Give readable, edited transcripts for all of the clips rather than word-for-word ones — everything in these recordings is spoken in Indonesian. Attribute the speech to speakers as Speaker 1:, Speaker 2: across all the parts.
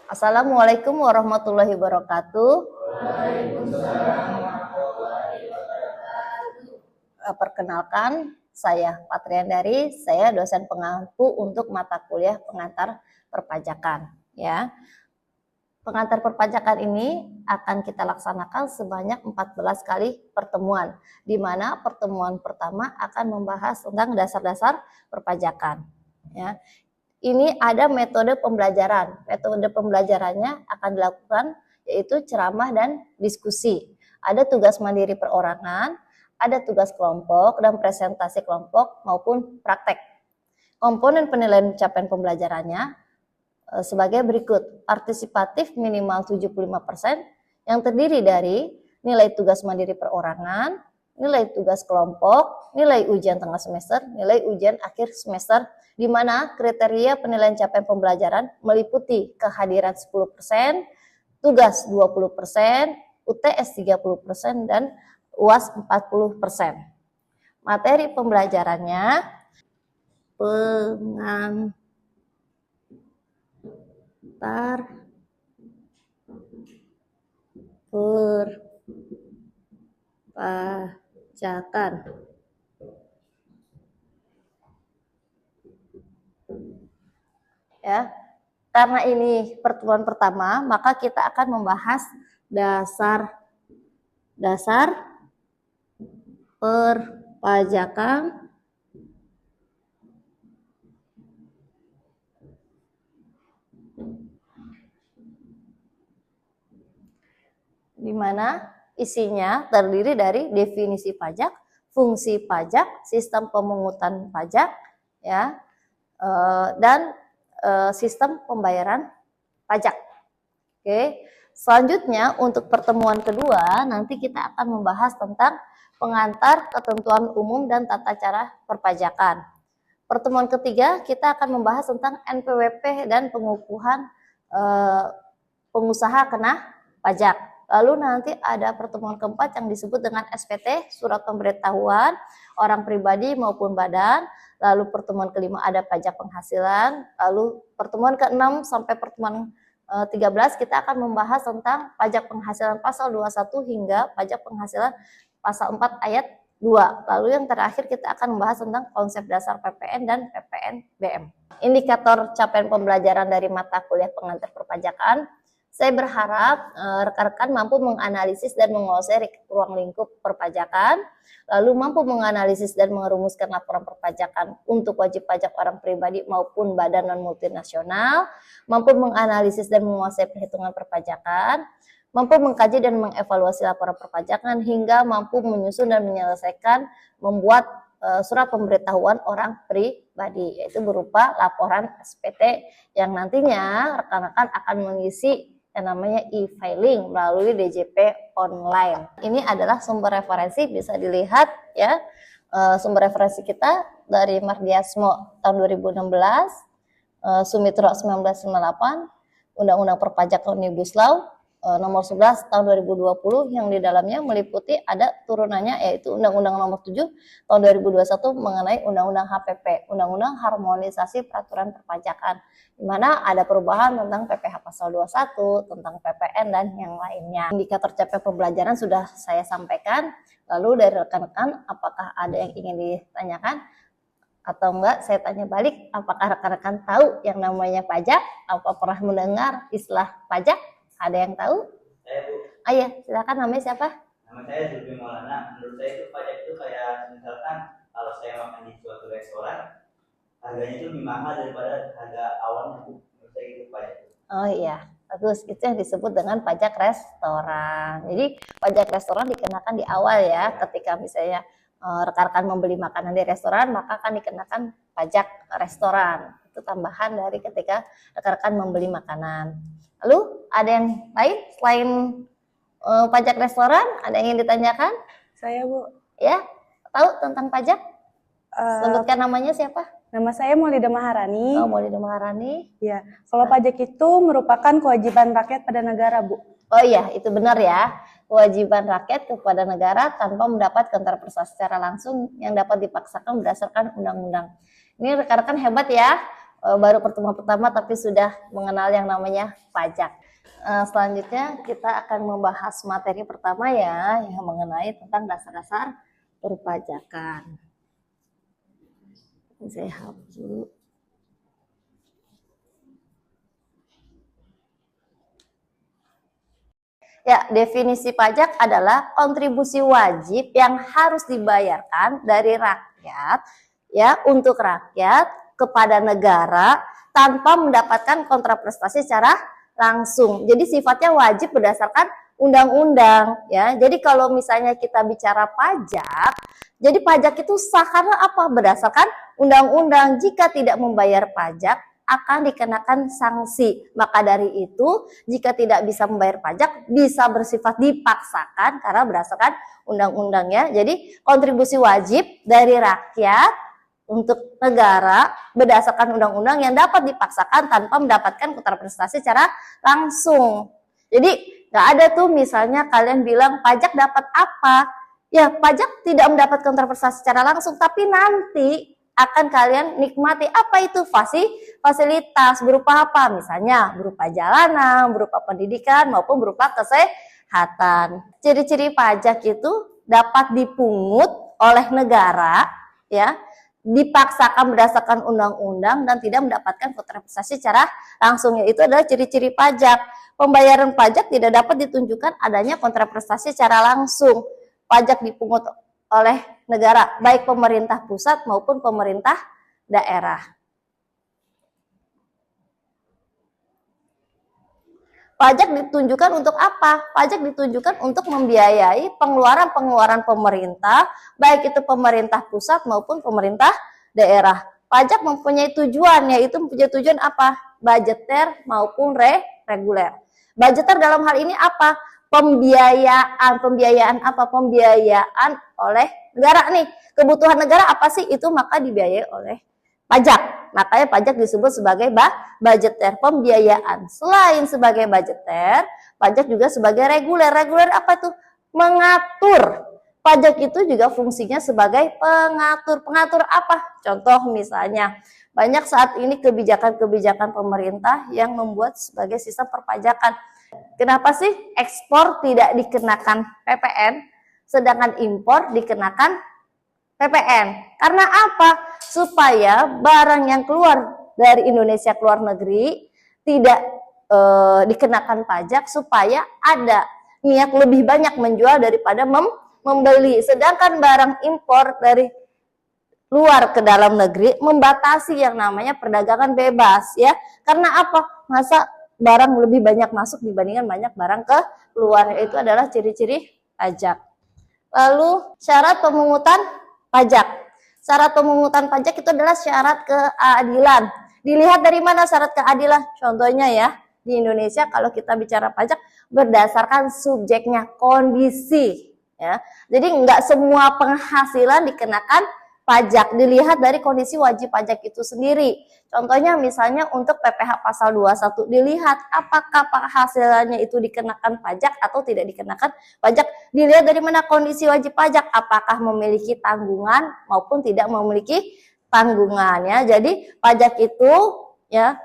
Speaker 1: Assalamualaikum warahmatullahi wabarakatuh. Perkenalkan, saya Patriandari, saya dosen pengampu untuk mata kuliah pengantar perpajakan. Ya, pengantar perpajakan ini akan kita laksanakan sebanyak 14 kali pertemuan, di mana pertemuan pertama akan membahas tentang dasar-dasar perpajakan. Ya, ini ada metode pembelajaran. Metode pembelajarannya akan dilakukan yaitu ceramah dan diskusi. Ada tugas mandiri perorangan, ada tugas kelompok dan presentasi kelompok maupun praktek. Komponen penilaian capaian pembelajarannya sebagai berikut. Partisipatif minimal 75% yang terdiri dari nilai tugas mandiri perorangan, nilai tugas kelompok, nilai ujian tengah semester, nilai ujian akhir semester, di mana kriteria penilaian capaian pembelajaran meliputi kehadiran 10%, tugas 20%, UTS 30%, dan UAS 40%. Materi pembelajarannya pengantar perpajakan. Ya, karena ini pertemuan pertama, maka kita akan membahas dasar perpajakan di mana isinya terdiri dari definisi pajak, fungsi pajak, sistem pemungutan pajak, ya, dan sistem pembayaran pajak. Oke, selanjutnya untuk pertemuan kedua nanti kita akan membahas tentang pengantar ketentuan umum dan tata cara perpajakan. Pertemuan ketiga kita akan membahas tentang NPWP dan pengukuhan pengusaha kena pajak. Lalu nanti ada pertemuan keempat yang disebut dengan SPT, surat pemberitahuan orang pribadi maupun badan. Lalu pertemuan kelima ada pajak penghasilan. Lalu pertemuan ke-6 sampai pertemuan 13 kita akan membahas tentang pajak penghasilan pasal 21 hingga pajak penghasilan pasal 4 ayat 2. Lalu yang terakhir kita akan membahas tentang konsep dasar PPN dan PPNBM. Indikator capaian pembelajaran dari mata kuliah pengantar perpajakan. Saya berharap rekan-rekan mampu menganalisis dan menguasai ruang lingkup perpajakan, lalu mampu menganalisis dan merumuskan laporan perpajakan untuk wajib pajak orang pribadi maupun badan non multinasional, mampu menganalisis dan menguasai perhitungan perpajakan, mampu mengkaji dan mengevaluasi laporan perpajakan, hingga mampu menyusun dan menyelesaikan membuat surat pemberitahuan orang pribadi, yaitu berupa laporan SPT yang nantinya rekan-rekan akan mengisi yang namanya e-filing melalui DJP online. Ini adalah sumber referensi, bisa dilihat ya, sumber referensi kita dari Mardiasmo tahun 2016, Sumitro 1998, Undang-Undang Perpajakan Omnibus Law nomor 11 tahun 2020 yang di dalamnya meliputi ada turunannya yaitu Undang-Undang nomor 7 tahun 2021 mengenai Undang-Undang HPP, Undang-Undang Harmonisasi Peraturan Perpajakan, di mana ada perubahan tentang PPh pasal 21, tentang PPN dan yang lainnya. Indikator capaian pembelajaran sudah saya sampaikan. Lalu dari rekan-rekan apakah ada yang ingin ditanyakan atau enggak? Saya tanya balik, apakah rekan-rekan tahu yang namanya pajak? Apa pernah mendengar istilah pajak? Ada yang tahu?
Speaker 2: Saya, Bu.
Speaker 1: Iya, silakan, namanya siapa?
Speaker 2: Nama saya Zulfi Maulana. Menurut saya itu pajak itu kayak misalkan kalau saya makan di suatu restoran, harganya itu lebih mahal daripada harga awalnya, Bu. Menurut saya itu pajak.
Speaker 1: Oh iya, bagus. Itu yang disebut dengan pajak restoran. Jadi pajak restoran dikenakan di awal ya, ketika misalnya rekan-rekan membeli makanan di restoran, maka akan dikenakan pajak restoran. Itu tambahan dari ketika rekan-rekan membeli makanan. Lalu ada yang lain selain pajak restoran? Ada yang ingin ditanyakan?
Speaker 3: Saya, Bu.
Speaker 1: Ya, tahu tentang pajak? Sebutkan namanya siapa?
Speaker 3: Nama saya Maulida Maharani.
Speaker 1: Oh, Maulida Maharani.
Speaker 3: Ya, kalau pajak itu merupakan kewajiban rakyat pada negara, Bu.
Speaker 1: Oh iya, itu benar ya. Kewajiban rakyat kepada negara tanpa mendapat kontraprestasi secara langsung yang dapat dipaksakan berdasarkan undang-undang. Ini rekan-rekan hebat ya. baru pertemuan pertama tapi sudah mengenal yang namanya pajak. Selanjutnya kita akan membahas materi pertama ya, yang mengenai tentang dasar-dasar perpajakan. Saya hapus dulu. Ya, definisi pajak adalah kontribusi wajib yang harus dibayarkan dari rakyat ya untuk rakyat kepada negara tanpa mendapatkan kontraprestasi secara langsung. Jadi sifatnya wajib berdasarkan undang-undang ya. Jadi kalau misalnya kita bicara pajak, jadi pajak itu sah karena apa? Berdasarkan undang-undang. Jika tidak membayar pajak akan dikenakan sanksi. Maka dari itu, jika tidak bisa membayar pajak, bisa bersifat dipaksakan karena berdasarkan undang-undangnya. Jadi kontribusi wajib dari rakyat untuk negara berdasarkan undang-undang yang dapat dipaksakan tanpa mendapatkan kontraprestasi secara langsung. Jadi nggak ada tuh misalnya kalian bilang pajak dapat apa? Ya pajak tidak mendapat kontraprestasi secara langsung, tapi nanti akan kalian nikmati apa itu fasilitas berupa apa? Misalnya berupa jalanan, berupa pendidikan maupun berupa kesehatan. Ciri-ciri pajak itu dapat dipungut oleh negara ya, dipaksakan berdasarkan undang-undang dan tidak mendapatkan kontraprestasi secara langsung. Itu adalah ciri-ciri pajak. Pembayaran pajak tidak dapat ditunjukkan adanya kontraprestasi secara langsung. Pajak dipungut oleh negara, baik pemerintah pusat maupun pemerintah daerah. Pajak ditunjukkan untuk apa? Pajak ditunjukkan untuk membiayai pengeluaran-pengeluaran pemerintah, baik itu pemerintah pusat maupun pemerintah daerah. Pajak mempunyai tujuan, yaitu mempunyai tujuan apa? Budgeter maupun reguler. Budgeter dalam hal ini apa? Pembiayaan apa? Pembiayaan oleh negara nih. Kebutuhan negara apa sih? Itu maka dibiayai oleh pajak. Makanya pajak disebut sebagai budgeter, pembiayaan. Selain sebagai budgeter, pajak juga sebagai reguler. Reguler apa itu? Mengatur. Pajak itu juga fungsinya sebagai pengatur. Pengatur apa? Contoh misalnya, banyak saat ini kebijakan-kebijakan pemerintah yang membuat sebagai sistem perpajakan. Kenapa sih ekspor tidak dikenakan PPN, sedangkan impor dikenakan PPN? Karena apa? Supaya barang yang keluar dari Indonesia ke luar negeri tidak dikenakan pajak, supaya ada niat lebih banyak menjual daripada membeli. Sedangkan barang impor dari luar ke dalam negeri membatasi yang namanya perdagangan bebas ya. Karena apa? Masa barang lebih banyak masuk dibandingkan banyak barang ke luar. Itu adalah ciri-ciri pajak. Lalu syarat pemungutan pajak. Syarat pemungutan pajak itu adalah syarat keadilan. Dilihat dari mana syarat keadilan? Contohnya ya, di Indonesia kalau kita bicara pajak berdasarkan subjeknya, kondisi ya. Jadi enggak semua penghasilan dikenakan pajak, dilihat dari kondisi wajib pajak itu sendiri. Contohnya misalnya untuk PPh pasal 21 dilihat apakah penghasilannya itu dikenakan pajak atau tidak dikenakan pajak. Dilihat dari mana kondisi wajib pajak, apakah memiliki tanggungan maupun tidak memiliki tanggungan ya. Jadi pajak itu ya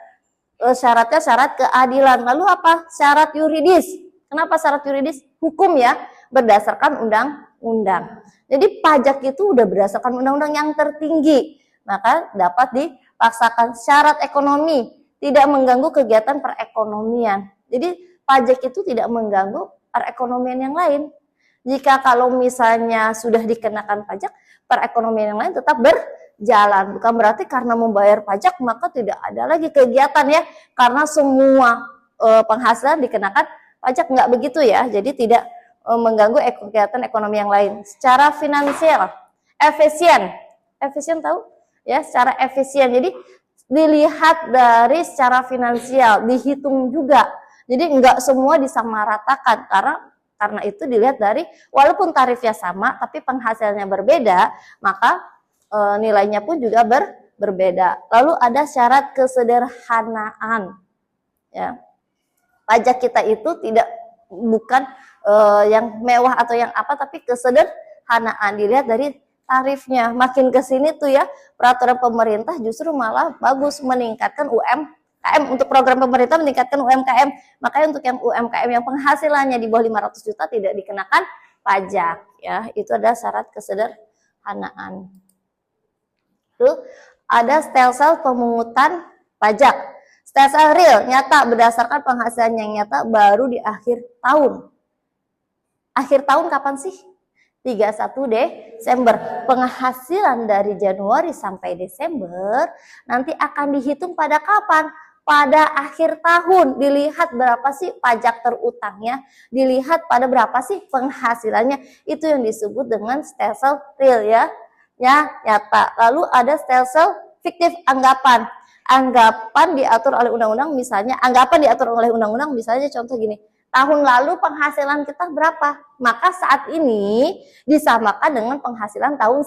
Speaker 1: syaratnya syarat keadilan. Lalu apa? Syarat yuridis. Kenapa syarat yuridis? Hukum ya, berdasarkan undang-undang. Jadi pajak itu udah berdasarkan undang-undang yang tertinggi, maka dapat dipaksakan. Syarat ekonomi, tidak mengganggu kegiatan perekonomian. Jadi pajak itu tidak mengganggu perekonomian yang lain. Jika kalau misalnya sudah dikenakan pajak, perekonomian yang lain tetap berjalan. Bukan berarti karena membayar pajak maka tidak ada lagi kegiatan ya, karena semua penghasilan dikenakan pajak, nggak begitu ya. Jadi tidak mengganggu kegiatan ekonomi yang lain. Secara finansial, efisien tahu ya, secara efisien. Jadi dilihat dari secara finansial, dihitung juga. Jadi enggak semua disamaratakan, karena itu dilihat dari walaupun tarifnya sama tapi penghasilannya berbeda, maka nilainya pun juga berbeda. Lalu ada syarat kesederhanaan. Ya. Pajak kita itu bukan yang mewah atau yang apa, tapi kesederhanaan. Dilihat dari tarifnya. Makin ke sini tuh ya, peraturan pemerintah justru malah bagus meningkatkan UMKM. Untuk program pemerintah meningkatkan UMKM. Makanya untuk yang UMKM yang penghasilannya di bawah 500 juta tidak dikenakan pajak ya. Itu adalah syarat kesederhanaan. Lalu ada stelsel pemungutan pajak. Stelsel real nyata berdasarkan penghasilan yang nyata baru di akhir tahun. Akhir tahun kapan sih? 31 Desember. Penghasilan dari Januari sampai Desember nanti akan dihitung pada kapan? Pada akhir tahun. Dilihat berapa sih pajak terutangnya, dilihat pada berapa sih penghasilannya. Itu yang disebut dengan stelsel real ya. Ya, nyata. Lalu ada stelsel fiktif anggapan. Anggapan diatur oleh undang-undang, misalnya anggapan diatur oleh undang-undang, misalnya contoh gini. Tahun lalu penghasilan kita berapa? Maka saat ini disamakan dengan penghasilan tahun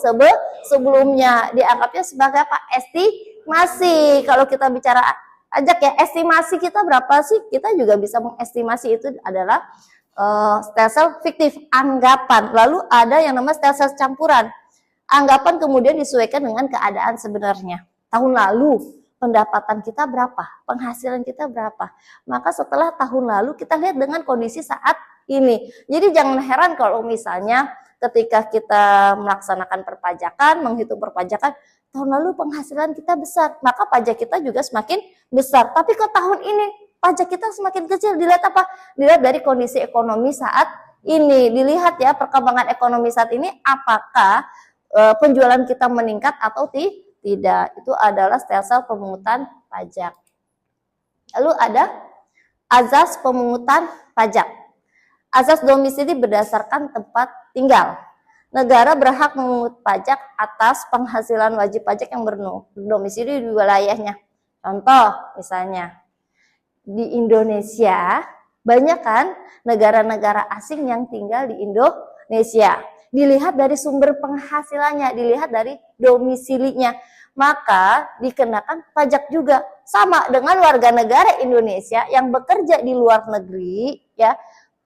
Speaker 1: sebelumnya. Dianggapnya sebagai apa? Estimasi. Kalau kita bicara pajak ya, estimasi kita berapa sih? Kita juga bisa mengestimasi, itu adalah stelsel fiktif anggapan. Lalu ada yang namanya stelsel campuran. Anggapan kemudian disesuaikan dengan keadaan sebenarnya. Tahun lalu pendapatan kita berapa, penghasilan kita berapa. Maka setelah tahun lalu kita lihat dengan kondisi saat ini. Jadi jangan heran kalau misalnya ketika kita melaksanakan perpajakan, menghitung perpajakan, tahun lalu penghasilan kita besar, maka pajak kita juga semakin besar. Tapi kok tahun ini pajak kita semakin kecil, dilihat apa? Dilihat dari kondisi ekonomi saat ini. Dilihat ya perkembangan ekonomi saat ini, apakah penjualan kita meningkat atau tidak. Itu adalah stelsel pemungutan pajak. Lalu ada azas pemungutan pajak. Azas domisili berdasarkan tempat tinggal. Negara berhak memungut pajak atas penghasilan wajib pajak yang berdomisili di wilayahnya. Contoh misalnya di Indonesia banyak kan negara-negara asing yang tinggal di Indonesia. Dilihat dari sumber penghasilannya, dilihat dari domisilinya, maka dikenakan pajak juga. Sama dengan warga negara Indonesia yang bekerja di luar negeri ya,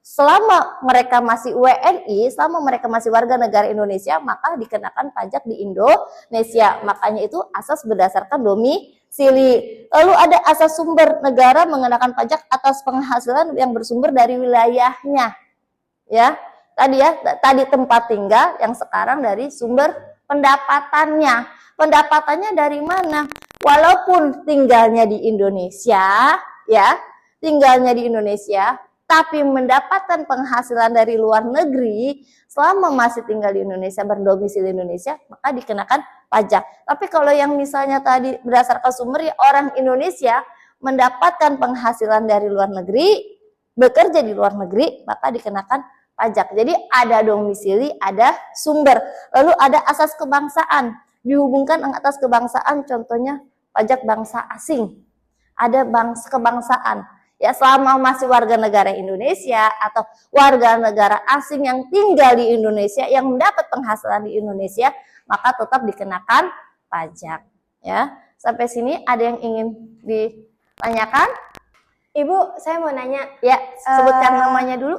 Speaker 1: selama mereka masih WNI, selama mereka masih warga negara Indonesia, maka dikenakan pajak di Indonesia. Makanya itu asas berdasarkan domisili. Lalu ada asas sumber, negara mengenakan pajak atas penghasilan yang bersumber dari wilayahnya. Ya, tadi tempat tinggal, yang sekarang dari sumber pendapatannya. Pendapatannya dari mana? Walaupun tinggalnya di Indonesia, ya, tinggalnya di Indonesia, tapi mendapatkan penghasilan dari luar negeri, selama masih tinggal di Indonesia, berdomisili Indonesia, maka dikenakan pajak. Tapi kalau yang misalnya tadi berdasarkan sumber, ya, orang Indonesia mendapatkan penghasilan dari luar negeri, bekerja di luar negeri, maka dikenakan pajak. Jadi ada domisili, ada sumber. Lalu ada asas kebangsaan. Dihubungkan atas kebangsaan, contohnya pajak bangsa asing. Ada kebangsaan. Ya, selama masih warga negara Indonesia atau warga negara asing yang tinggal di Indonesia yang mendapat penghasilan di Indonesia, maka tetap dikenakan pajak. Ya, sampai sini ada yang ingin ditanyakan?
Speaker 4: Ibu, saya mau nanya.
Speaker 1: Ya, sebutkan namanya dulu.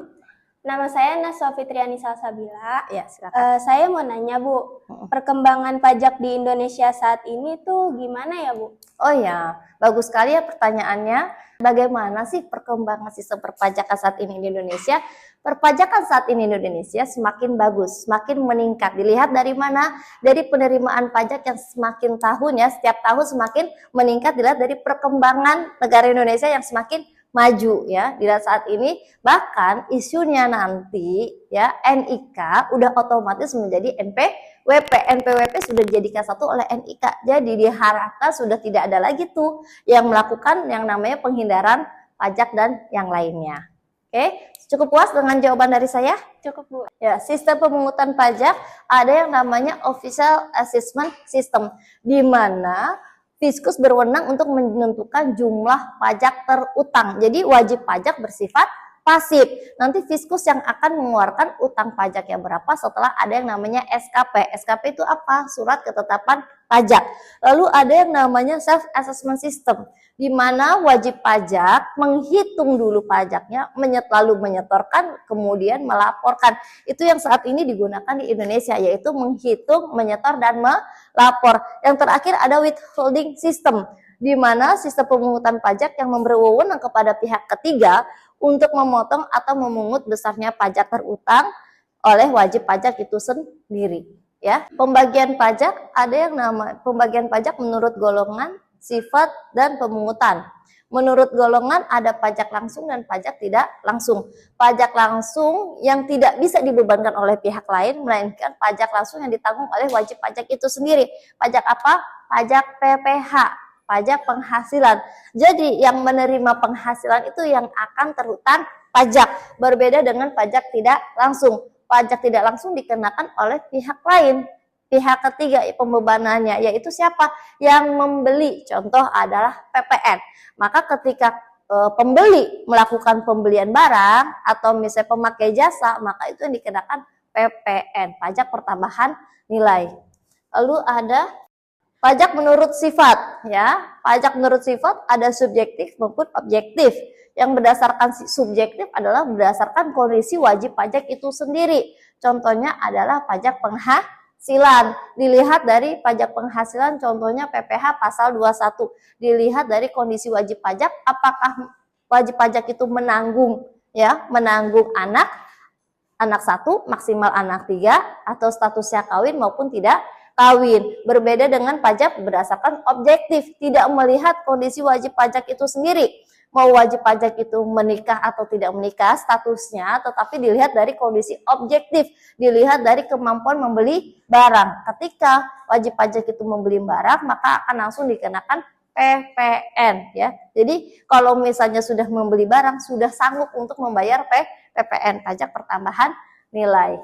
Speaker 4: Nama saya Naswa Fitriani Salsabila.
Speaker 1: Ya, silakan.
Speaker 4: Saya mau nanya, Bu, perkembangan pajak di Indonesia saat ini tuh gimana ya, Bu?
Speaker 1: Oh ya, bagus sekali ya pertanyaannya. Bagaimana sih perkembangan sistem perpajakan saat ini di Indonesia? Perpajakan saat ini di Indonesia semakin bagus, semakin meningkat. Dilihat dari mana? Dari penerimaan pajak yang semakin tahun ya, setiap tahun semakin meningkat. Dilihat dari perkembangan negara Indonesia yang semakin maju ya. Dilihat saat ini, bahkan isunya nanti ya, NIK udah otomatis menjadi NPWP. NPWP sudah dijadikan satu oleh NIK. Jadi diharapkan sudah tidak ada lagi tuh yang melakukan yang namanya penghindaran pajak dan yang lainnya. Oke, cukup puas dengan jawaban dari saya?
Speaker 4: Cukup, Bu.
Speaker 1: Ya, sistem pemungutan pajak ada yang namanya Official Assessment System, di mana Fiskus berwenang untuk menentukan jumlah pajak terutang. Jadi wajib pajak bersifat pasif. Nanti Fiskus yang akan mengeluarkan utang pajaknya berapa setelah ada yang namanya SKP. SKP itu apa? Surat ketetapan pajak. Lalu ada yang namanya self assessment system, di mana wajib pajak menghitung dulu pajaknya, lalu menyetorkan, kemudian melaporkan. Itu yang saat ini digunakan di Indonesia, yaitu menghitung, menyetor, dan melapor. Yang terakhir ada withholding system, di mana sistem pemungutan pajak yang memberi wewenang kepada pihak ketiga untuk memotong atau memungut besarnya pajak terutang oleh wajib pajak itu sendiri. Ya, pembagian pajak ada yang pembagian pajak menurut golongan, sifat, dan pemungutan. Menurut golongan ada pajak langsung dan pajak tidak langsung. Pajak langsung yang tidak bisa dibebankan oleh pihak lain, melainkan pajak langsung yang ditanggung oleh wajib pajak itu sendiri. Pajak apa? Pajak PPH, pajak penghasilan. Jadi yang menerima penghasilan itu yang akan terutang pajak, berbeda dengan pajak tidak langsung. Pajak tidak langsung dikenakan oleh pihak lain, pihak ketiga pembebanannya, yaitu siapa? Yang membeli, contoh adalah PPN. Maka ketika pembeli melakukan pembelian barang atau misalnya pemakai jasa, maka itu yang dikenakan PPN, pajak pertambahan nilai. Lalu ada pajak menurut sifat, ya. Pajak menurut sifat ada subjektif maupun objektif. Yang berdasarkan subjektif adalah berdasarkan kondisi wajib pajak itu sendiri. Contohnya adalah pajak penghasilan. Dilihat dari pajak penghasilan, contohnya PPH pasal 21. Dilihat dari kondisi wajib pajak, apakah wajib pajak itu menanggung, ya, menanggung anak 1, maksimal anak 3, atau statusnya kawin maupun tidak kawin. Berbeda dengan pajak berdasarkan objektif, tidak melihat kondisi wajib pajak itu sendiri. Mau wajib pajak itu menikah atau tidak menikah statusnya, tetapi dilihat dari kondisi objektif, dilihat dari kemampuan membeli barang. Ketika wajib pajak itu membeli barang, maka akan langsung dikenakan PPN, ya. Jadi kalau misalnya sudah membeli barang, sudah sanggup untuk membayar PPN, pajak pertambahan nilai.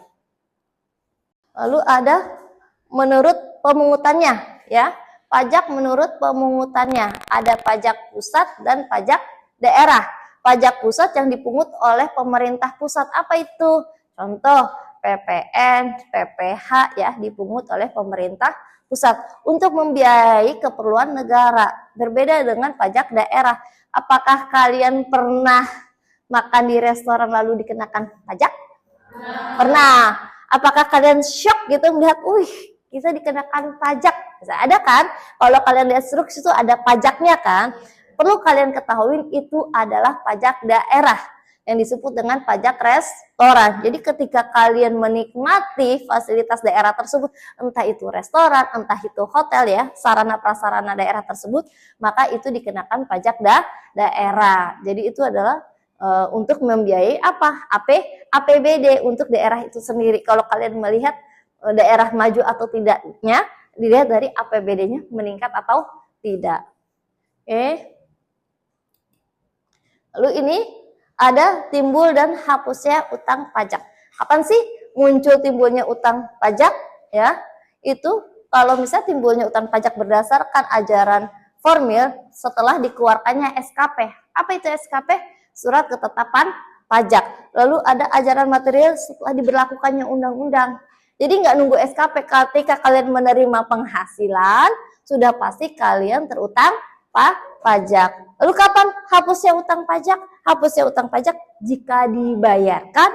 Speaker 1: Lalu ada menurut pemungutannya, ya. Pajak menurut pemungutannya ada pajak pusat dan pajak daerah. Pajak pusat yang dipungut oleh pemerintah pusat, apa itu? Contoh PPN, PPH, ya, dipungut oleh pemerintah pusat untuk membiayai keperluan negara. Berbeda dengan pajak daerah. Apakah kalian pernah makan di restoran lalu dikenakan pajak? Pernah. Apakah kalian shock gitu melihat, kita dikenakan pajak? Bisa ada kan? Kalau kalian lihat instruksi itu ada pajaknya kan? Perlu kalian ketahui itu adalah pajak daerah yang disebut dengan pajak restoran. Jadi ketika kalian menikmati fasilitas daerah tersebut, entah itu restoran, entah itu hotel, ya, sarana prasarana daerah tersebut, maka itu dikenakan pajak daerah. Jadi itu adalah untuk membiayai apa? APBD untuk daerah itu sendiri. Kalau kalian melihat daerah maju atau tidaknya, dilihat dari APBD-nya meningkat atau tidak. Oke. Lalu ini ada timbul dan hapusnya utang pajak. Kapan sih muncul timbulnya utang pajak? Ya, itu kalau misalnya timbulnya utang pajak berdasarkan ajaran formil setelah dikeluarkannya SKP. Apa itu SKP? Surat ketetapan pajak. Lalu ada ajaran material setelah diberlakukannya undang-undang. Jadi nggak nunggu SKP, ketika kalian menerima penghasilan, sudah pasti kalian terutang pajak. Lalu kapan hapusnya utang pajak? Hapusnya utang pajak jika dibayarkan,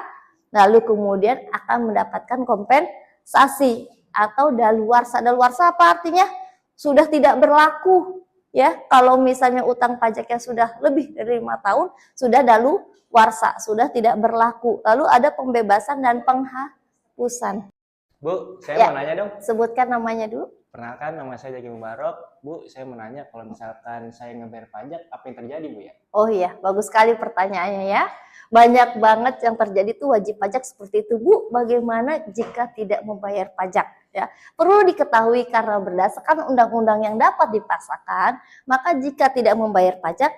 Speaker 1: lalu kemudian akan mendapatkan kompensasi atau daluarsa. Daluarsa apa artinya? Sudah tidak berlaku, ya. Kalau misalnya utang pajaknya sudah lebih dari 5 tahun, sudah daluarsa, sudah tidak berlaku. Lalu ada pembebasan dan penghapusan.
Speaker 5: Bu, saya
Speaker 1: Ya,
Speaker 5: mau nanya dong.
Speaker 1: sebutkan namanya dulu.
Speaker 5: Perkenalkan, nama saya Zaki Mubarok. Bu, saya mau nanya kalau misalkan saya ngebayar pajak, apa yang terjadi, Bu, ya?
Speaker 1: Oh iya, bagus sekali pertanyaannya, ya. Banyak banget yang terjadi tuh wajib pajak seperti itu, Bu. Bagaimana jika tidak membayar pajak? Ya, perlu diketahui karena berdasarkan undang-undang yang dapat dipaksakan, maka jika tidak membayar pajak,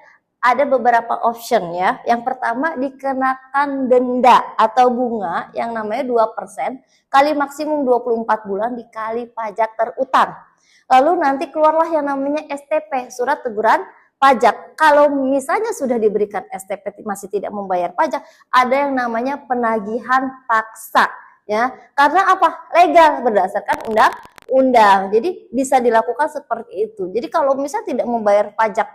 Speaker 1: ada beberapa option, ya. Yang pertama, dikenakan denda atau bunga yang namanya 2% kali maksimum 24 bulan dikali pajak terutang. Lalu nanti keluarlah yang namanya STP, surat teguran pajak. Kalau misalnya sudah diberikan STP masih tidak membayar pajak, ada yang namanya penagihan paksa, ya. Karena apa? Legal berdasarkan undang-undang. Jadi bisa dilakukan seperti itu. Jadi kalau misalnya tidak membayar pajak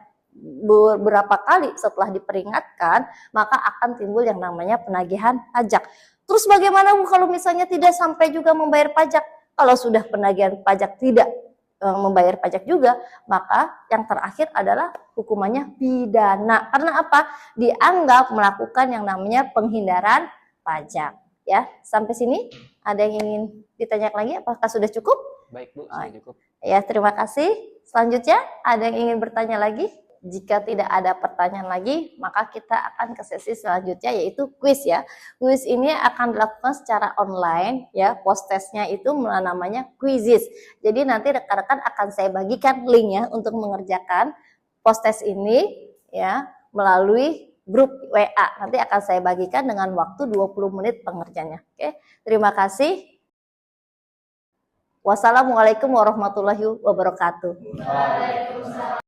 Speaker 1: beberapa kali setelah diperingatkan, maka akan timbul yang namanya penagihan pajak. Terus bagaimana Bu kalau misalnya tidak sampai juga membayar pajak? Kalau sudah penagihan pajak tidak membayar pajak juga, maka yang terakhir adalah hukumannya pidana. Karena apa? Dianggap melakukan yang namanya penghindaran pajak. Ya, sampai sini ada yang ingin ditanya lagi? Apakah sudah cukup?
Speaker 5: Baik Bu, sudah cukup.
Speaker 1: Ya, terima kasih. Selanjutnya ada yang ingin bertanya lagi? Jika tidak ada pertanyaan lagi, maka kita akan ke sesi selanjutnya yaitu kuis ya. Kuis ini akan dilakukan secara online ya. Post testnya itu namanya Quizizz. Jadi nanti rekan-rekan akan saya bagikan linknya untuk mengerjakan post test ini ya melalui grup WA. Nanti akan saya bagikan dengan waktu 20 menit pengerjaannya. Oke, terima kasih. Wassalamualaikum warahmatullahi wabarakatuh.